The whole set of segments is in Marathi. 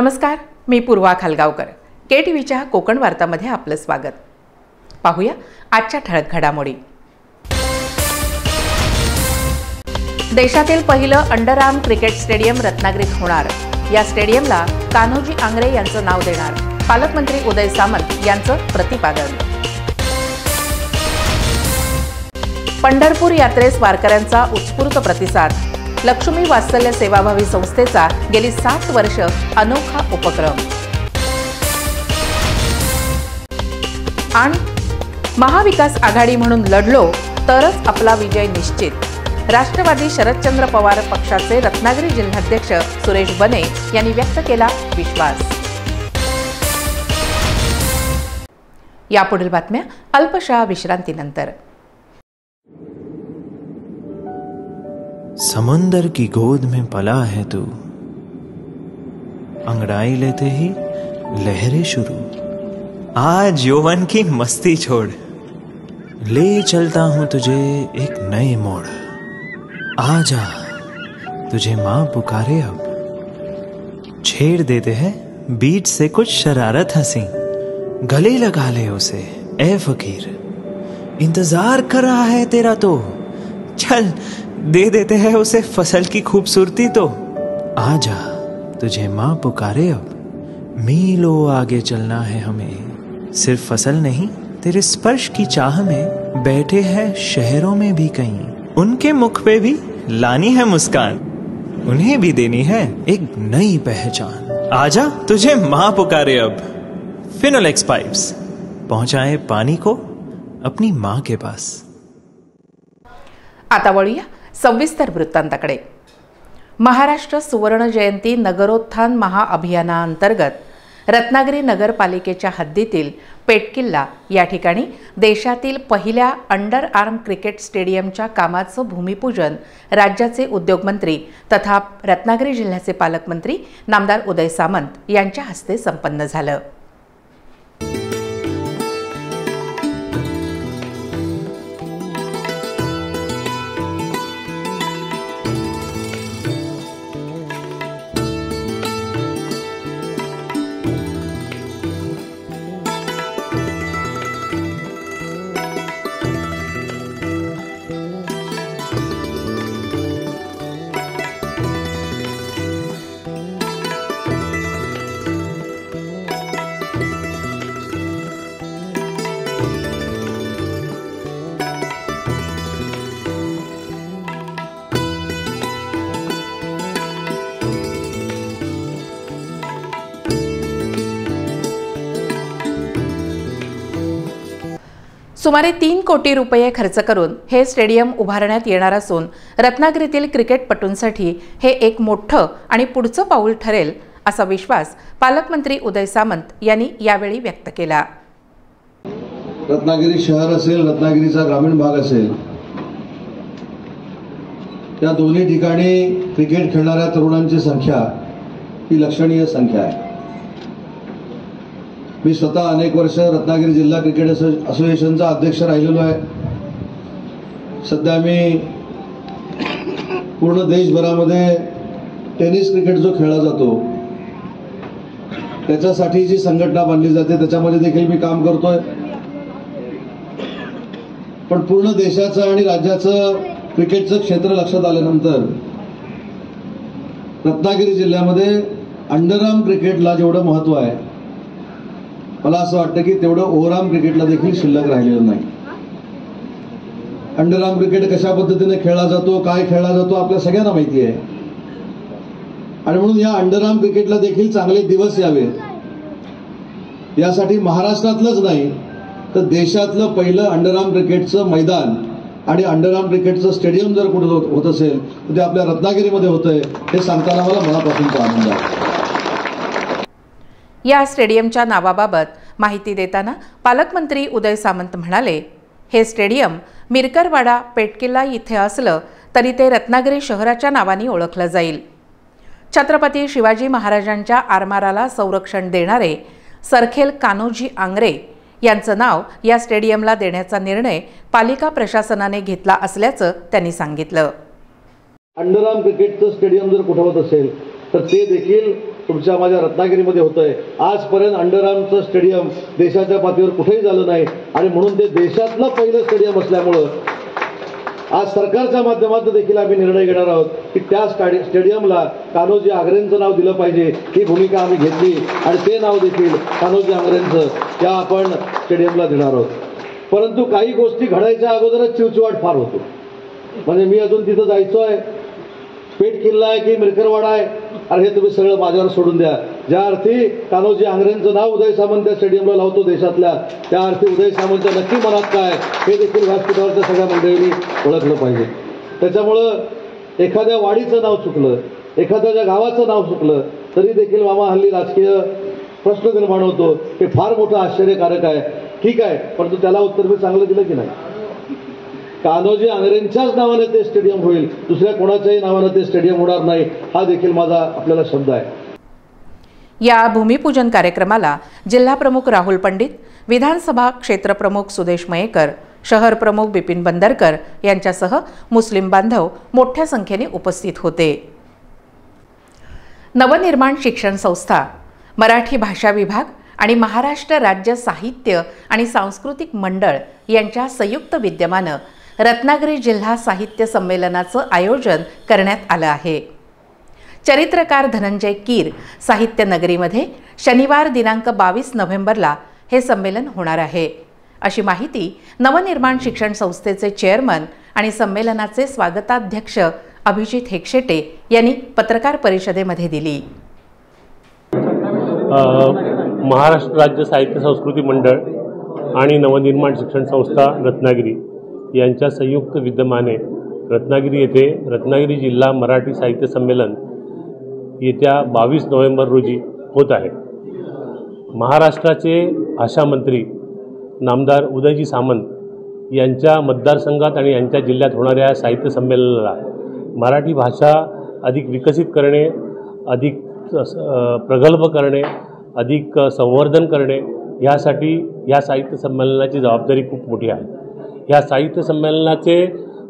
नमस्कार, मी पूर्वा खालगावकर. KTVच्या कोकण वार्तामध्ये आपलं स्वागत. पाहूया आजच्या ठळक घडामोडी. देशातील पहिलं अंडरआर्म क्रिकेट स्टेडियम रत्नागिरीत होणार. या स्टेडियमला कान्होजी आंग्रे यांचं नाव देणार. पालकमंत्री उदय सामंत यांचं प्रतिपादन. पंढरपूर यात्रेस वारकऱ्यांचा उत्स्फूर्त प्रतिसाद. लक्ष्मी वात्सल्य सेवाभावी संस्थेचा गेली 7 वर्ष अनोखा उपक्रम. आणि महाविकास आघाडी म्हणून लढलो तरच आपला विजय निश्चित. राष्ट्रवादी शरदचंद्र पवार पक्षाचे रत्नागिरी जिल्हाध्यक्ष सुरेश बने यांनी व्यक्त केला विश्वास. यापुढील बातम्या अल्पशा विश्रांतीनंतर. समंदर की गोद में पला है तू, अंगड़ाई लेते ही लहरें शुरू. आज यौवन की मस्ती छोड़, ले चलता हूं तुझे एक नए मोड़. आजा तुझे मां पुकारे अब, छेड़ देते हैं बीच से कुछ शरारत हंसी. गले लगा ले उसे ए फकीर, इंतजार कर रहा है तेरा तो. चल दे देते हैं उसे फसल की खूबसूरती तो. आजा तुझे मां पुकारे अब, मीलों आगे चलना है हमें. सिर्फ फसल नहीं, तेरे स्पर्श की चाह में बैठे हैं शहरों में भी कहीं. उनके मुख पे भी लानी है मुस्कान, उन्हें भी देनी है एक नई पहचान. आजा तुझे मां पुकारे अब. फिनोलेक्स पाइप्स पहुंचाए पानी को अपनी मां के पास. आता वळूया सविस्तर वृत्तांताकडे. महाराष्ट्र सुवर्ण जयंती नगरोत्थान महाअभियानाअंतर्गत रत्नागिरी नगरपालिकेच्या हद्दीतील पेटकिल्ला या ठिकाणी देशातील पहिल्या अंडरआर्म क्रिकेट स्टेडियमच्या कामाचं भूमिपूजन राज्याचे उद्योगमंत्री तथा रत्नागिरी जिल्ह्याचे पालकमंत्री नामदार उदय सामंत यांच्या हस्ते संपन्न झालं. सुमारे 3 कोटी रुपये खर्च करून हे स्टेडियम उभारण्यात येणार असून रत्नागिरीतील क्रिकेटपटूंसाठी हे एक मोठं आणि पुढचं पाऊल ठरेल असा विश्वास पालकमंत्री उदय सामंत यांनी यावेळी व्यक्त केला. रत्नागिरी शहर असेल, रत्नागिरीचा ग्रामीण भाग असेल, या दोन्ही ठिकाणी क्रिकेट खेळणाऱ्या तरुणांची संख्या ही लक्षणीय संख्या आहे. मी स्वतः अनेक वर्ष रत्नागिरी जिल्हा क्रिकेट असोसिएशनचा अध्यक्ष राहिलेलो आहे. सध्या मी पूर्ण देशभरामध्ये टेनिस क्रिकेट जो खेळला जातो त्याच्यासाठी जी संघटना बांधली जाते त्याच्यामध्ये देखील मी काम करतोय. पण पूर्ण देशाचं आणि राज्याचं क्रिकेटचं क्षेत्र लक्षात आल्यानंतर रत्नागिरी जिल्ह्यामध्ये अंडरआर्म क्रिकेटला जेवढं महत्व आहे, मला असं वाटतं की तेवढं ओव्हरआर्म क्रिकेटला देखील शिल्लक राहिलेलं नाही. अंडरआर्म क्रिकेट कशा पद्धतीने खेळला जातो, काय खेळला जातो आपल्या सगळ्यांना माहिती आहे. आणि म्हणून या अंडरआर्म क्रिकेटला देखील चांगले दिवस यावेत यासाठी महाराष्ट्रातलंच नाही तर देशातलं पहिलं अंडरआर्म क्रिकेटचं मैदान आणि अंडरआर्म क्रिकेटचं स्टेडियम जर कुठे होत असेल तर ते आपल्या रत्नागिरीमध्ये होतंय हे सांगताना मला मनापासूनचा आनंद आहे. या स्टेडियमच्या नावाबाबत माहिती देताना पालकमंत्री उदय सामंत म्हणाले, हे स्टेडियम मिरकरवाडा पेटकिल्ला इथे असलं तरी ते रत्नागिरी शहराच्या नावाने ओळखलं जाईल. छत्रपती शिवाजी महाराजांच्या आरमाराला संरक्षण देणारे सरखेल कान्होजी आंग्रे यांचं नाव या स्टेडियमला देण्याचा निर्णय पालिका प्रशासनाने घेतला असल्याचं त्यांनी सांगितलं. अंडरआर्म क्रिकेटचं स्टेडियम जर कुठे होत असेल तर ते देखील तुमच्या माझ्या रत्नागिरीमध्ये होतंय. आजपर्यंत अंडरआर्मचं स्टेडियम देशाच्या पातळीवर कुठेही झालं नाही आणि म्हणून ते देशातलं पहिलं स्टेडियम असल्यामुळं आज सरकारच्या माध्यमातून देखील आम्ही निर्णय घेणार आहोत की त्या स्टेडियमला कान्होजी आंग्रेंचं नाव दिलं पाहिजे. ही भूमिका आम्ही घेतली आणि ते नाव देखील कान्होजी आंग्रेंचं या आपण स्टेडियमला देणार आहोत. परंतु काही गोष्टी घडायच्या अगोदरच चिवचिवाट फार होतो. म्हणजे मी अजून तिथं जायचो आहे, पेठ किल्ला आहे की मिरकरवाडा आहे, अरे हे तुम्ही सगळं माझ्यावर सोडून द्या. ज्या अर्थी कान्होजी आंग्रेंचं नाव उदय सामंत त्या स्टेडियमला लावतो देशातल्या, त्या अर्थी उदय सामंतच्या नक्की मनात काय हे देखील व्यासपीठावरच्या सगळ्या मंडळींनी ओळखलं पाहिजे. त्याच्यामुळं एखाद्या वाडीचं नाव चुकलं, एखाद्या गावाचं नाव चुकलं तरी देखील मामा हल्ली राजकीय प्रश्न निर्माण होतो. हे फार मोठं आश्चर्यकारक आहे. ठीक आहे, परंतु त्याला उत्तर मी चांगलं दिलं की नाही. कान्होजी आंग्रेंच्याच नावाने ते स्टेडियम होईल, दुसऱ्या कोणाच्याही नावाने ते स्टेडियम होणार नाही, हा देखील माझा आपल्याला शब्द आहे. या भूमिपूजन कार्यक्रमाला जिल्हा प्रमुख राहुल पंडित, विधानसभा क्षेत्र प्रमुख सुदेश मयेकर, शहर प्रमुख बिपिन बंदरकर यांच्यासह मुस्लिम बांधव मोठ्या संख्येने उपस्थित होते. नवनिर्माण शिक्षण संस्था, मराठी भाषा विभाग आणि महाराष्ट्र राज्य साहित्य आणि सांस्कृतिक मंडळ यांच्या संयुक्त विद्यमानं रत्नागिरी जिल्हा साहित्य संमेलनाचं आयोजन करण्यात आलं आहे. चरित्रकार धनंजय कीर साहित्य नगरीमध्ये शनिवार दिनांक 22 नोव्हेंबरला हे संमेलन होणार आहे, अशी माहिती नवनिर्माण शिक्षण संस्थेचे चेअरमन आणि संमेलनाचे स्वागताध्यक्ष अभिजित हेक्षेटे यांनी पत्रकार परिषदेमध्ये दिली. महाराष्ट्र राज्य साहित्य संस्कृती मंडळ आणि नवनिर्माण शिक्षण संस्था रत्नागिरी यांच्या संयुक्त विद्यमाने रत्नागिरी येथे रत्नागिरी जिल्हा मराठी साहित्य संमेलन येत्या 22 नोव्हेंबर रोजी होत आहे. महाराष्ट्राचे भाषा मंत्री नामदार उदयजी सामंत यांच्या मतदारसंघात आणि यांच्या जिल्ह्यात होणाऱ्या साहित्य संमेलनाला मराठी भाषा अधिक विकसित करणे, अधिक प्रगल्भ करणे, अधिक संवर्धन करणे यासाठी या साहित्य संमेलनाची जबाबदारी खूप मोठी आहे. या साहित्य संमेलनाचे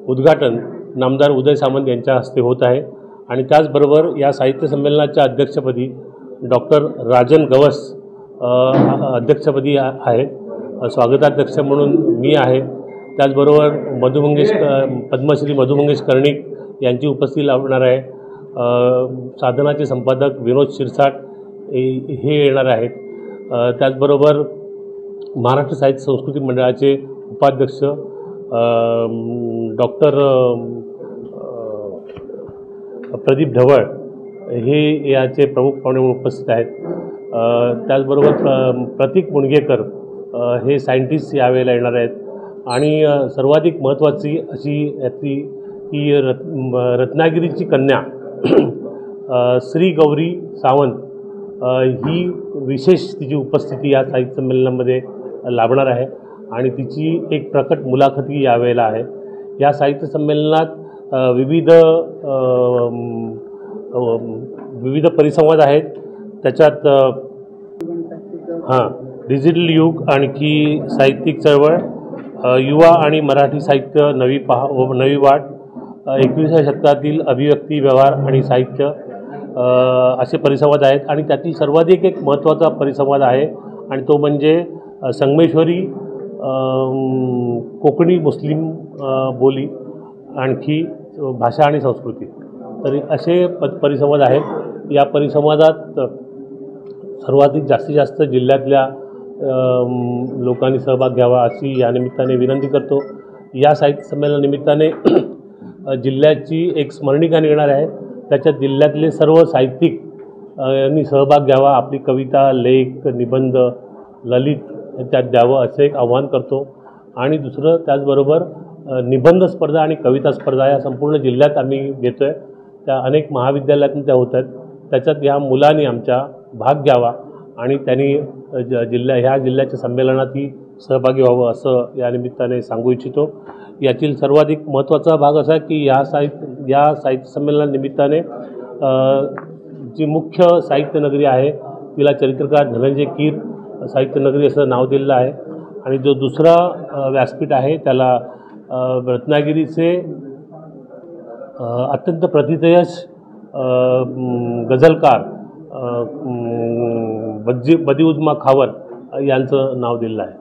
उद्घाटन नामदार उदय सामंत यांच्या हस्ते होत आहे आणि त्याचबरोबर या साहित्य संमेलनाच्या अध्यक्षपदी डॉक्टर राजन गवस अध्यक्षपदी आहेत. स्वागताध्यक्ष म्हणून मी आहे. त्याचबरोबर पद्मश्री मधु मंगेश कर्णिक यांची उपस्थिती लाभणार आहे. साधनाचे संपादक विनोद शिरसाट हे येणार आहेत. त्याचबरोबर महाराष्ट्र साहित्य संस्कृती मंडळाचे उपाध्यक्ष डॉक्टर प्रदीप ढवळ हे याचे प्रमुख पाहुणे म्हणून उपस्थित आहेत. त्याचबरोबर प्रतीक मुणगेकर हे सायंटिस्ट यावेळेला येणार आहेत. आणि सर्वाधिक महत्त्वाची अशी यातली की रत्नागिरीची कन्या श्री गौरी सावंत ही विशेष तिची उपस्थिती या साहित्य संमेलनामध्ये लाभणार आहे आणि तिची एक प्रकट मुलाखती यावेळेला आहे. या साहित्य संमेलनात विविध परिसंवाद आहेत. त्याच्यात डिजिटल युग, आणखी साहित्यिक चळवळ, युवा आणि मराठी साहित्य नवी वाट, 21व्या शतकातील अभिव्यक्ती, व्यवहार आणि साहित्य असे परिसंवाद आहेत. आणि त्यातील सर्वाधिक एक महत्त्वाचा परिसंवाद आहे आणि तो म्हणजे संगमेश्वरी कोकणी मुस्लिम बोली, आणखी भाषा आणि संस्कृती. तर असे परिसंवाद आहेत. या परिसंवादात सर्वाधिक जास्तीत जास्त जिल्ह्यातल्या लोकांनी सहभाग घ्यावा अशी या निमित्ताने विनंती करतो. या साहित्य संमेलनानिमित्ताने जिल्ह्याची एक स्मरणिका निघणार आहे. त्याच्यात जिल्ह्यातले सर्व साहित्यिक यांनी सहभाग घ्यावा. आपली कविता, लेख, निबंध, ललित त्यात द्यावं असं एक आव्हान करतो. आणि दुसरं त्याचबरोबर निबंध स्पर्धा आणि कविता स्पर्धा या संपूर्ण जिल्ह्यात आम्ही घेतो आहे. त्या अनेक महाविद्यालयातून त्या होत आहेत. त्याच्यात ह्या मुलांनी आमच्या भाग घ्यावा आणि त्यांनी ह्या जिल्ह्याच्या संमेलनातही सहभागी व्हावं असं या निमित्ताने सांगू इच्छितो. यातील सर्वाधिक महत्त्वाचा भाग असा आहे की या साहित्य संमेलनानिमित्ताने जी मुख्य साहित्य नगरी आहे तिला चरित्रकार धनंजय कीर साहित्य नगरी असं नाव दिलेलं आहे. आणि जो दुसरा व्यासपीठ आहे त्याला रत्नागिरीचे अत्यंत प्रथितयश गझलकार बदिउझमा खावर यांचं नाव दिलेलं आहे.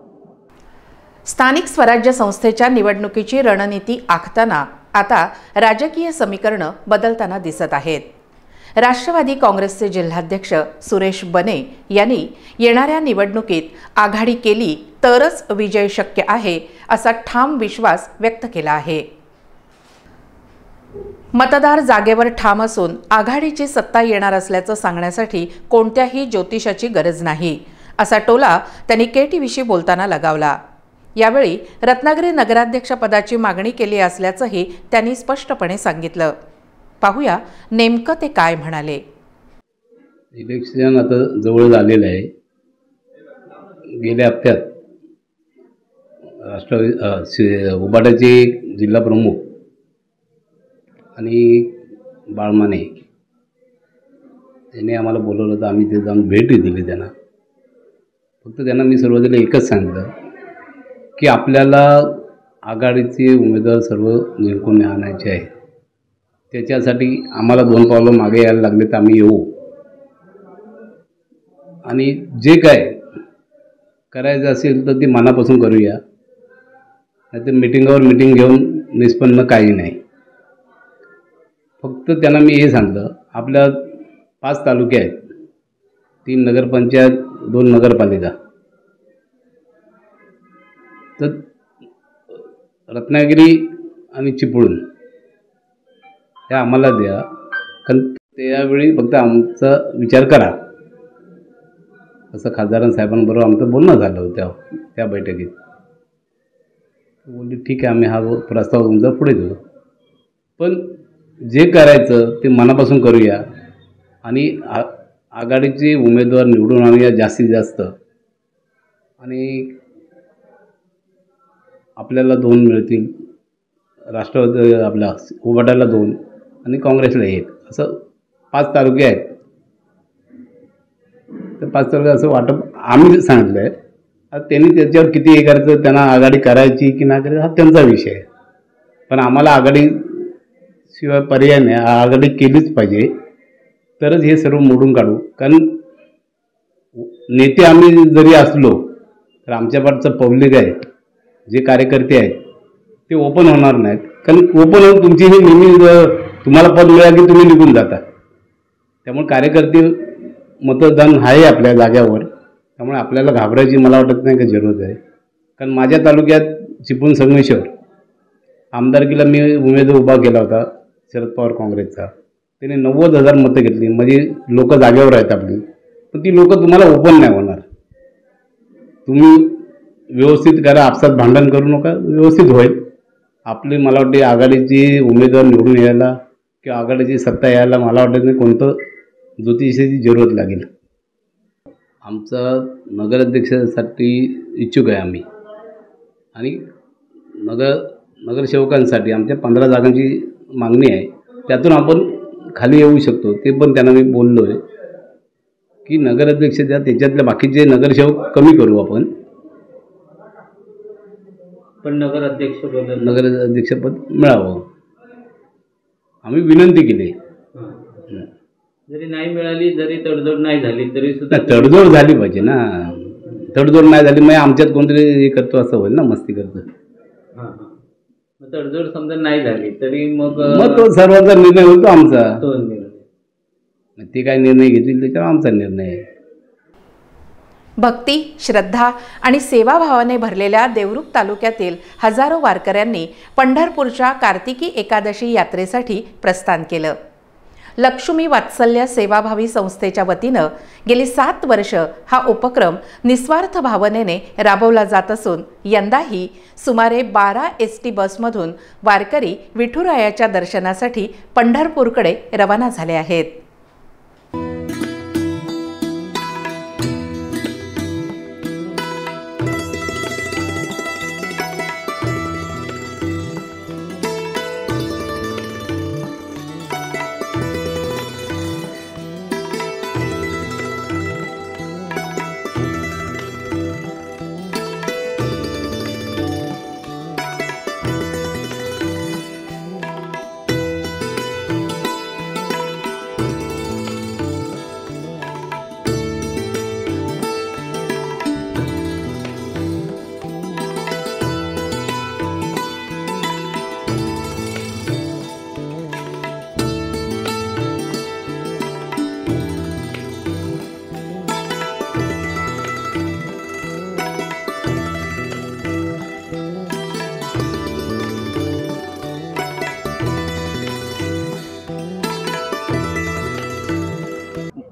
स्थानिक स्वराज्य संस्थेच्या निवडणुकीची रणनीती आखताना आता राजकीय समीकरणं बदलताना दिसत आहेत. राष्ट्रवादी काँग्रेसचे जिल्हाध्यक्ष सुरेश बने यांनी येणाऱ्या निवडणुकीत आघाडी केली तरच विजय शक्य आहे असा ठाम विश्वास व्यक्त केला आहे. मतदार जागेवर ठाम असून आघाडीची सत्ता येणार असल्याचं सांगण्यासाठी कोणत्याही ज्योतिषाची गरज नाही असा टोला त्यांनी KTVशी बोलताना लगावला. यावेळी रत्नागिरी नगराध्यक्षपदाची मागणी केली असल्याचंही त्यांनी स्पष्टपणे सांगितलं. पाहूया नेमकं ते काय म्हणाले. इलेक्शन आता जवळ आलेलं आहे. गेल्या हप्त्यात राष्ट्रवादी उबाटाचे जिल्हा प्रमुख आणि बाळमाने यांनी आम्हाला बोलवलं होतं. आम्ही ते जाऊन भेट दिली त्यांना. फक्त त्यांना मी सुरुवातीला एकच सांगितलं की आपल्याला आघाडीचे उमेदवार सर्व जिंकून आणायचे आहे. त्याच्यासाठी आम्हाला 2 पावलं मागे यायला लागले तर आम्ही येऊ आणि जे काय करायचं असेल तर ते मनापासून करूया. नाही तर मिटिंगावर मिटिंग घेऊन निष्पन्न काही नाही. फक्त त्यांना मी हे सांगितलं आपल्या 5 तालुके आहेत, 3 नगरपंचायत, 2 नगरपालिका. तर रत्नागिरी आणि चिपळूण हे आम्हाला द्या, कारण त्यावेळी फक्त आमचा विचार करा असं खासदार साहेबांबरोबर आमचं बोलणं झालं होतं त्या बैठकीत. बोलले ठीक आहे, आम्ही हा प्रस्ताव तुमचा पुढे देऊ, पण जे करायचं ते मनापासून करूया आणि आघाडीचे उमेदवार निवडून आणूया जास्तीत जास्त. आणि आपल्याला 2 मिळतील, राष्ट्रवादी आपल्या उबाटाला 2 आणि काँग्रेसला 1, असं 5 तालुके आहेत. तर 5 तालुके असं वाटप आम्ही सांगितलं आहे. आता त्यांनी त्याच्यावर किती हे करायचं, त्यांना आघाडी करायची की नाही करायची हा त्यांचा विषय आहे. पण आम्हाला आघाडीशिवाय पर्याय नाही, आघाडी केलीच पाहिजे तरच हे सर्व मोडून काढू. कारण नेते आम्ही जरी असलो तर आमच्या पाठचं पब्लिक आहे, जे कार्यकर्ते आहेत ते ओपन होणार नाहीत. कारण ओपन होऊन तुमची ही नेहमी तुम्हाला पद मिळालं की तुम्ही निघून जाता. त्यामुळे कार्यकर्ते मतदान आहे आपल्या जाग्यावर. त्यामुळे आपल्याला घाबरायची मला वाटत नाही का जरूरत आहे. कारण माझ्या तालुक्यात चिपळूण संगमेश्वर आमदारकीला मी उमेदवार उभा केला होता शरद पवार काँग्रेसचा. त्याने 90,000 मतं घेतली. म्हणजे लोक जागेवर आहेत आपली, पण ती लोक तुम्हाला ओपन नाही होणार. तुम्ही व्यवस्थित करा, आपसात भांडण करू नका, व्यवस्थित होईल. आपली मला वाटते आघाडीची उमेदवार निवडून यायला किंवा आघाडीची सत्ता यायला मला वाटत नाही कोणतं ज्योतिषाची जरूरत लागेल. आमचा नगराध्यक्षासाठी इच्छुक आहे आम्ही. आणि नगरसेवकांसाठी आमच्या 15 जागांची मागणी आहे. त्यातून आपण खाली येऊ शकतो. ते पण त्यांना मी बोललो आहे की नगराध्यक्ष द्या, त्याच्यातले बाकीचे नगरसेवक कमी करू आपण, पण नगराध्यक्षपद मिळावं आम्ही विनंती केली. जरी नाही मिळाली, जरी तडजोड नाही झाली तरी सुद्धा तडजोड झाली पाहिजे ना. तडजोड नाही झाली मग आमच्यात कोणतरी हे करतो असं होईल ना, मस्ती करतो. तडजोड समजा नाही झाली तरी मग तो सर्वांचा निर्णय होतो आमचा. तो निर्णय ते काय निर्णय घेतील त्याच्यावर आमचा निर्णय आहे. भक्ती, श्रद्धा आणि सेवाभावाने भरलेल्या देवरुख तालुक्यातील हजारो वारकऱ्यांनी पंढरपूरच्या कार्तिकी एकादशी यात्रेसाठी प्रस्थान केलं. लक्ष्मी वात्सल्य सेवाभावी संस्थेच्या वतीनं गेली 7 वर्ष हा उपक्रम निस्वार्थ भावनेने राबवला जात असून यंदाही सुमारे 12 ST बसमधून वारकरी विठुरायाच्या दर्शनासाठी पंढरपूरकडे रवाना झाले आहेत.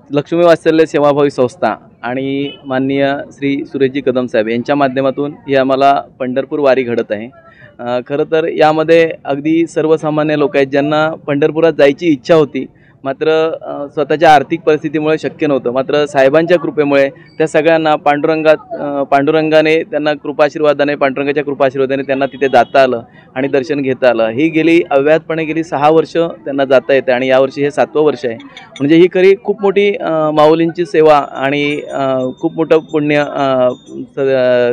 लक्ष्मी वात्सल्य सेवाभावी संस्था आणि माननीय श्री सुरेशजी कदम साहेब यांच्या माध्यमातून ही आम्हाला पंढरपूर वारी घडत आहे। खरं तर यामध्ये अगदी सर्वसामान्य लोक आहेत ज्यांना पंढरपुरात जायची इच्छा होती, मात्र स्वतःच्या आर्थिक परिस्थितीमुळे शक्य नव्हतं। मात्र साहेबांच्या कृपेमुळे त्या सगळ्यांना पांडुरंगाने त्यांना कृपाशीर्वादाने, पांडुरंगाच्या कृपाशीर्वादाने त्यांना तिथे जाता आलं आणि दर्शन घेता आलं। ही गेली अव्याहतपणे गेली 6 वर्ष त्यांना जाता येते आणि यावर्षी हे 7वं वर्ष आहे। म्हणजे ही खरी खूप मोठी माऊलींची सेवा आणि खूप मोठं पुण्य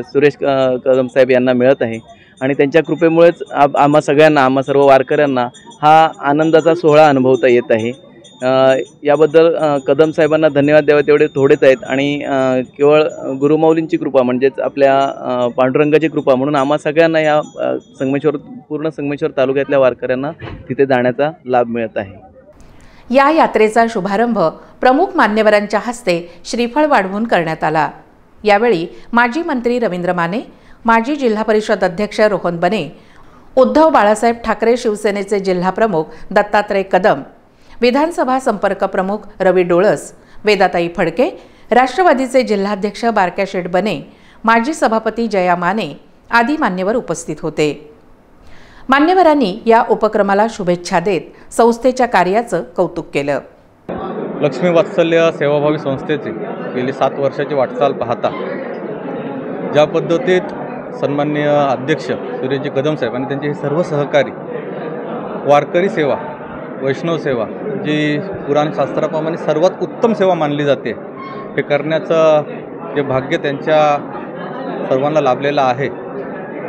सुरेश कदम साहेब यांना मिळत आहे आणि त्यांच्या कृपेमुळेच आम्हा सगळ्यांना, आम्हा सर्व वारकऱ्यांना हा आनंदाचा सोहळा अनुभवता येत आहे। याबद्दल कदम साहेबांना धन्यवाद द्यावे तेवढे थोडेच आहेत आणि केवळ गुरुमाऊलींची कृपा म्हणजेच आपल्या पांडुरंगाची कृपा म्हणून आम्हा सगळ्यांना या पूर्ण संगमेश्वर तालुक्यातल्या वारकऱ्यांना तिथे जाण्याचा लाभ मिळत आहे। या यात्रेचा शुभारंभ प्रमुख मान्यवरांच्या हस्ते श्रीफळ वाढवून करण्यात आला। यावेळी माजी मंत्री रवींद्र माने, माजी जिल्हा परिषद अध्यक्ष रोहन बने, उद्धव बाळासाहेब ठाकरे शिवसेनेचे जिल्हा प्रमुख दत्तात्रय कदम, विधानसभा संपर्क प्रमुख रवी डोळस, वेदाताई फडके, राष्ट्रवादीचे जिल्हाध्यक्ष बारक्या शेठ बने, माजी सभापती जया माने आदी मान्यवर उपस्थित होते। मान्यवरांनी या उपक्रमाला शुभेच्छा देत संस्थेच्या कार्याचं कौतुक केलं। लक्ष्मी वात्सल्य सेवाभावी संस्थेची गेली 7 वर्षाची वाटचाल पाहता ज्या पद्धतीत सन्माननीय अध्यक्ष सुरेशजी कदम साहेब आणि त्यांचे सर्व सहकारी वारकरी सेवा, वैष्णव सेवा जी पुराणशास्त्राप्रमाणे सर्वात उत्तम सेवा मानली जाते, हे करण्याचं जे भाग्य त्यांच्या सर्वांना लाभलेलं आहे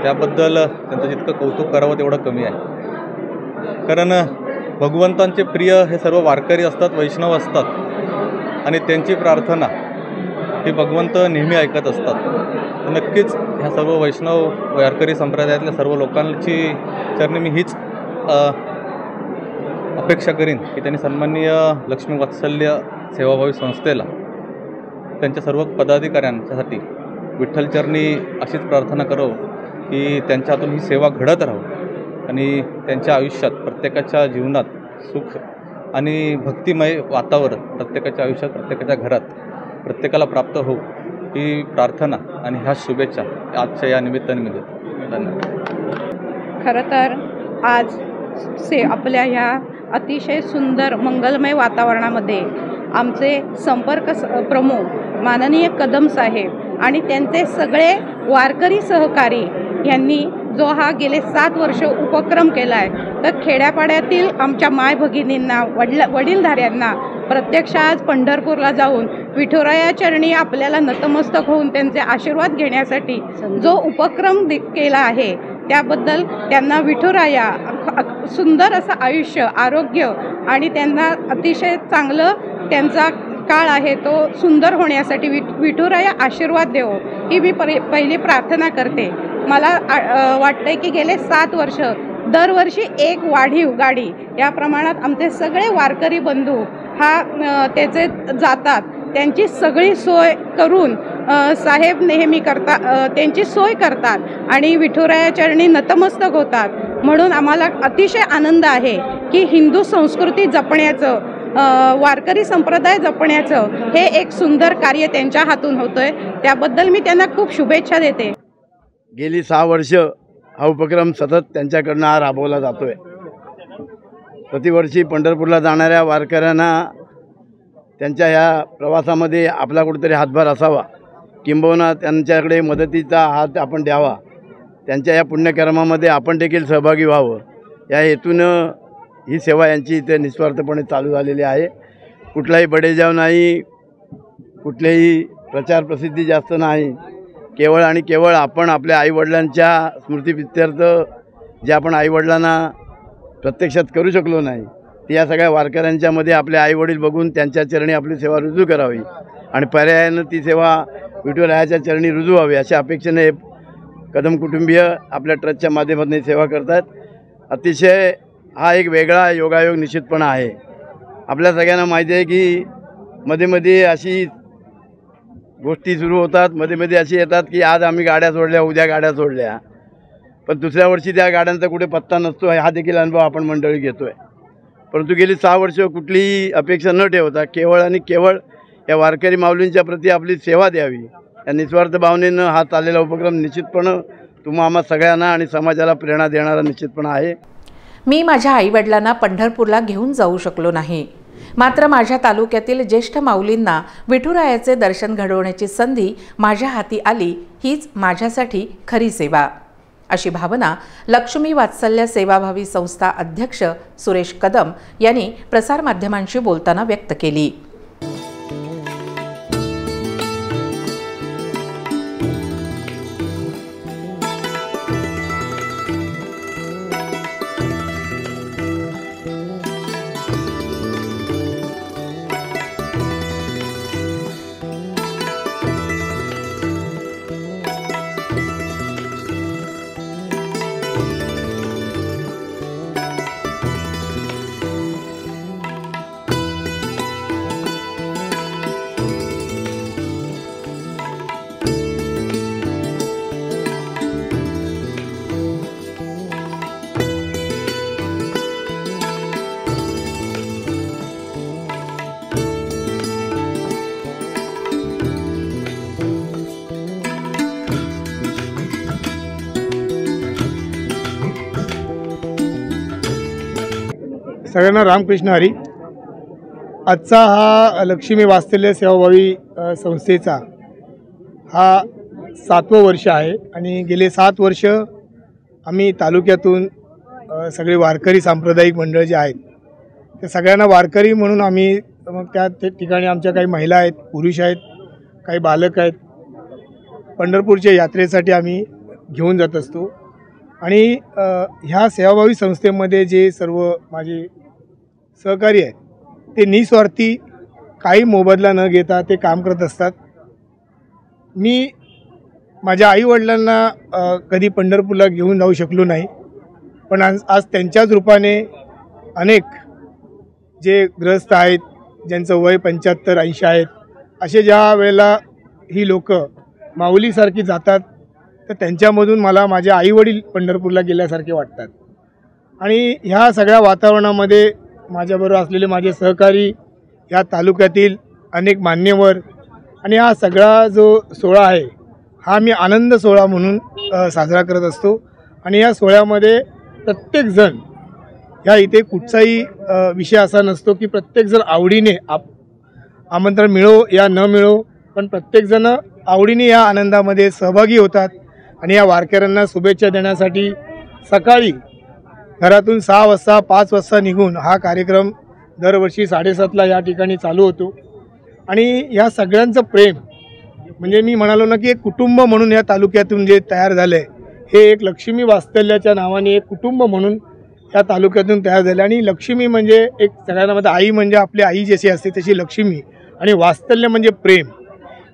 त्याबद्दल त्यांचं जितकं कौतुक करावं तेवढं कमी आहे। कारण भगवंतांचे प्रिय हे सर्व वारकरी असतात, वैष्णव असतात आणि त्यांची प्रार्थना ही भगवंत नेहमी ऐकत असतात। नक्कीच ह्या सर्व वैष्णव वारकरी संप्रदायातल्या सर्व लोकांची चरणी मी हीच अपेक्षा करीन की त्यांनी सन्माननीय लक्ष्मी वात्सल्य सेवाभावी संस्थेला त्यांच्या सर्व पदाधिकाऱ्यांच्यासाठी विठ्ठलचरणी अशीच प्रार्थना करावं की त्यांच्या हातून ही सेवा घडत राहो आणि त्यांच्या आयुष्यात प्रत्येकाच्या जीवनात सुख आणि भक्तिमय वातावरण प्रत्येकाच्या आयुष्यात, प्रत्येकाच्या घरात प्रत्येकाला प्राप्त हो ही प्रार्थना आणि ह्या शुभेच्छा आजच्या या निमित्ताने मी देतो। धन्यवाद। खरं तर आज आपल्या ह्या अतिशय सुंदर मंगलमय वातावरणामध्ये आमचे संपर्क प्रमुख माननीय कदम साहेब आणि त्यांचे सगळे वारकरी सहकारी यांनी जो हा गेले 7 वर्ष उपक्रम केला आहे, तर खेड्यापाड्यातील आमच्या माय भगिनींना, वडीलधाऱ्यांना प्रत्यक्ष आज पंढरपूरला जाऊन विठुराया चरणी आपल्याला नतमस्तक होऊन त्यांचे आशीर्वाद घेण्यासाठी जो उपक्रम केला आहे त्याबद्दल त्यांना विठुराया सुंदर असं आयुष्य, आरोग्य आणि त्यांना अतिशय चांगलं त्यांचा काळ आहे तो सुंदर होण्यासाठी विठुराया आशीर्वाद देवो ही मी पहिली प्रार्थना करते। मला वाटतंय की गेले 7 वर्ष दरवर्षी एक वाढीव गाडी या प्रमाणात आमचे सगळे वारकरी बंधू त्याचे जातात, त्यांची सगळी सोय करून साहेब नेहमी त्यांची सोय करतात आणि विठुराया चरणी नतमस्तक होतात। म्हणून आम्हाला अतिशय आनंद आहे की हिंदू संस्कृती जपण्याचं, वारकरी संप्रदाय जपण्याचं हे एक सुंदर कार्य त्यांच्या हातून होतंय, त्याबद्दल मी त्यांना खूप शुभेच्छा देते। गेली 6 वर्ष हा उपक्रम सतत त्यांच्याकडनं हा राबवला जातोय। प्रतिवर्षी पंढरपूरला जाणाऱ्या वारकऱ्यांना त्यांच्या ह्या प्रवासामध्ये आपला कुठेतरी हातभार असावा, किंबहुना त्यांच्याकडे मदतीचा हात आपण द्यावा, त्यांच्या या पुण्यकर्मामध्ये आपण देखील सहभागी व्हावं या हेतूनं ही सेवा यांची इथे निस्वार्थपणे चालू झालेली आहे। कुठलाही बडेजाव नाही, कुठलेही प्रचार प्रसिद्धी जास्त नाही, केवळ आणि केवळ आपण आपल्या आईवडिलांच्या स्मृतीप्रित्यर्थ जे आपण आईवडिलांना प्रत्यक्षात करू शकलो नाही ते या सगळ्या वारकऱ्यांच्यामध्ये आपले आईवडील बघून त्यांच्या चरणी आपली सेवा रुजू करावी आणि पर्यायानं ती सेवा विठुरायाच्या चरणी रुजू व्हावी अशा अपेक्षेने कदम कुटुंबीय आपल्या ट्रस्टच्या माध्यमातून सेवा करतात। अतिशय हा एक वेगळा योगायोग निश्चितपणा आहे। आपल्या सगळ्यांना माहिती आहे की मध्ये मध्ये अशी गोष्टी सुरू होतात, मध्ये मध्ये अशी येतात की आज आम्ही गाड्या सोडल्या, उद्या गाड्या सोडल्या, पण दुसऱ्या वर्षी त्या गाड्यांचा कुठे पत्ता नसतो। हा देखील अनुभव आपण मंडळी घेतो आहे। परंतु गेली 6 वर्ष कुठलीही अपेक्षा न ठेवता केवळ आणि केवळ या वारकरी माऊलींच्या प्रती आपली सेवा द्यावी या निस्वार्थ भावनेनं हा चाललेला उपक्रम निश्चितपणे तुम्हा आम्हा सगळ्यांना आणि समाजाला प्रेरणा देणारा निश्चितपणे आहे. मी माझ्या आईवडिलांना पंढरपूरला घेऊन जाऊ शकलो नाही, मात्र माझ्या तालुक्यातील ज्येष्ठ माऊलींना विठुरायाचे दर्शन घडवण्याची संधी माझ्या हाती आली, हीच माझ्यासाठी खरी सेवा, अशी भावना लक्ष्मी वात्सल्य सेवाभावी संस्था अध्यक्ष सुरेश कदम यांनी प्रसारमाध्यमांशी बोलताना व्यक्त केली. सगळ्यांना रामकृष्ण हरी. आजचा हा लक्ष्मी वात्सल्य सेवाभावी संस्थेचा हा 7वं वर्ष आहे आणि गेले 7 वर्ष आम्ही तालुक्यातून सगळे वारकरी सांप्रदायिक मंडळ जे आहेत ते सगळ्यांना वारकरी म्हणून आम्ही मग त्या ठिकाणी आमच्या काही महिला आहेत, पुरुष आहेत, काही बालक आहेत, पंढरपूरच्या यात्रेसाठी आम्ही घेऊन जात असतो. आणि ह्या सेवाभावी संस्थेमध्ये जे सर्व माझे सहकारी आहेत ते निस्वार्थी काही मोबदला न घेता ते काम करत असतात. मी माझ्या आईवडिलांना कधी पंढरपूरला घेऊन जाऊ शकलो नाही, पण आज त्यांच्याच रूपाने अनेक जे ग्रस्त आहेत, ज्यांचं वय 75-80 आहेत, असे ज्या वेळेला ही लोक माऊलीसारखी जातात तर त्यांच्यामधून मला माझे आईवडील पंढरपूरला गेल्यासारखे वाटतात. आणि ह्या सगळ्या वातावरणामध्ये माझ्याबरोबर असलेले माझे सहकारी, या तालुक्यातील अनेक मान्यवर आणि हा सगळा जो सोहळा आहे हा मी आनंद सोहळा म्हणून साजरा करत असतो. आणि या सोहळ्यामध्ये प्रत्येकजण ह्या इथे कुठचाही विषय असा नसतो की प्रत्येकजण आवडीने आमंत्रण मिळो या न मिळो, पण प्रत्येकजण आवडीने या आनंदामध्ये सहभागी होतात. आणि या वारकऱ्यांना शुभेच्छा देण्यासाठी सकाळी घरातून 6 वाजता 5 वाजता निघून हा कार्यक्रम दरवर्षी 7:30ला या ठिकाणी चालू होतो. आणि या सगळ्यांचं प्रेम म्हणजे मी म्हणालो ना की एक कुटुंब म्हणून या तालुक्यातून जे तयार झालं आहे हे एक लक्ष्मी वात्सल्याच्या नावाने एक कुटुंब म्हणून या तालुक्यातून तयार झालं. आणि लक्ष्मी म्हणजे एक सगळ्यांमध्ये आई म्हणजे आपली आई जशी असते तशी लक्ष्मी, आणि वात्सल्य म्हणजे प्रेम.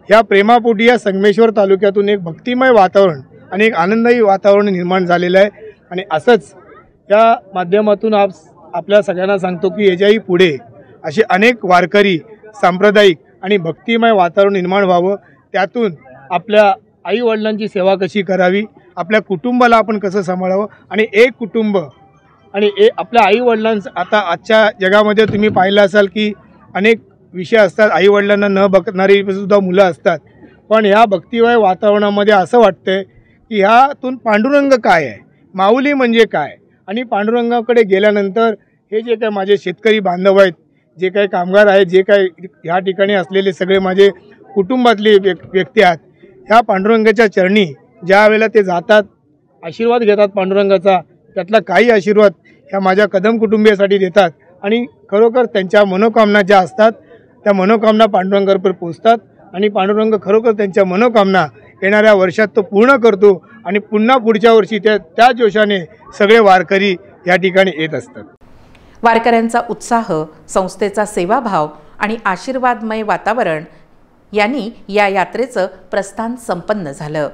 ह्या प्रेमापोटी या संगमेश्वर तालुक्यातून एक भक्तिमय वातावरण आणि एक आनंददायी वातावरण निर्माण झालेलं आहे. आणि असंच या माध्यमातून आपल्या सगळ्यांना सांगतो की याच्याही पुढे असे अनेक वारकरी सांप्रदायिक आणि भक्तिमय वातावरण निर्माण व्हावं. त्यातून आपल्या आईवडिलांची सेवा कशी करावी, आपल्या कुटुंबाला आपण कसं सांभाळावं, आणि एक कुटुंब आणि आपल्या आईवडिलांचं आता आजच्या जगामध्ये तुम्ही पाहिलं असाल की अनेक विषय असतात, आईवडिलांना न बघणारी सुद्धा मुलं असतात. पण ह्या भक्तिमय वातावरणामध्ये असं वाटतंय की ह्यातून पांडुरंग काय आहे, माऊली म्हणजे काय, आणि पांडुरंगाकडे गेल्यानंतर हे जे काय माझे शेतकरी बांधव आहेत, जे काही कामगार आहेत, जे काही ह्या ठिकाणी असलेले सगळे माझे कुटुंबातले व्यक्ती आहेत, ह्या पांडुरंगाच्या चरणी ज्या वेळेला ते जातात, आशीर्वाद घेतात पांडुरंगाचा, त्यातला काही आशीर्वाद ह्या माझ्या कदम कुटुंबियासाठी देतात. आणि खरोखर त्यांच्या मनोकामना ज्या असतात त्या मनोकामना पांडुरंगावर पोचतात. आणि पांडुरंग खरोखर त्यांच्या मनोकामना येणाऱ्या वर्षात तो पूर्ण करतो. आणि पुन्हा पुढच्या वर्षी त्या जोशाने सगळे वारकरी या ठिकाणी येत असतात. वारकऱ्यांचा उत्साह, संस्थेचा सेवाभाव आणि आशीर्वादमय वातावरण यांनी या यात्रेचं प्रस्थान संपन्न झालं.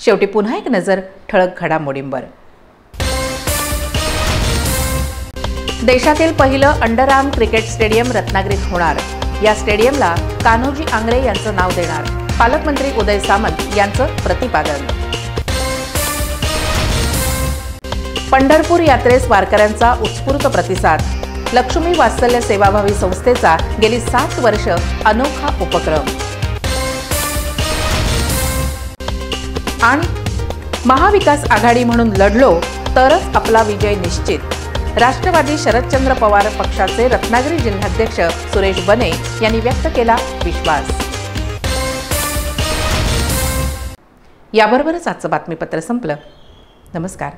शेवटी पुन्हा एक नजर ठळक घडामोडींवर। देशातील पहिलं अंडरआर्म क्रिकेट स्टेडियम रत्नागिरीत होणार। या स्टेडियमला कान्होजी आंग्रे यांचं नाव देणार। पालकमंत्री उदय सामंत यांचं प्रतिपादन। पंढरपूर यात्रेस वारकऱ्यांचा उत्स्फूर्त प्रतिसाद। लक्ष्मी वात्सल्य सेवाभावी संस्थेचा गेली 7 वर्ष अनोखा उपक्रम। आणि महाविकास आघाडी म्हणून लढलो तरच आपला विजय निश्चित। राष्ट्रवादी शरदचंद्र पवार पक्षाचे रत्नागिरी जिल्हाध्यक्ष सुरेश बने यांनी व्यक्त केला विश्वास। याबरोबरच आजचं बातमीपत्र संपलं। नमस्कार।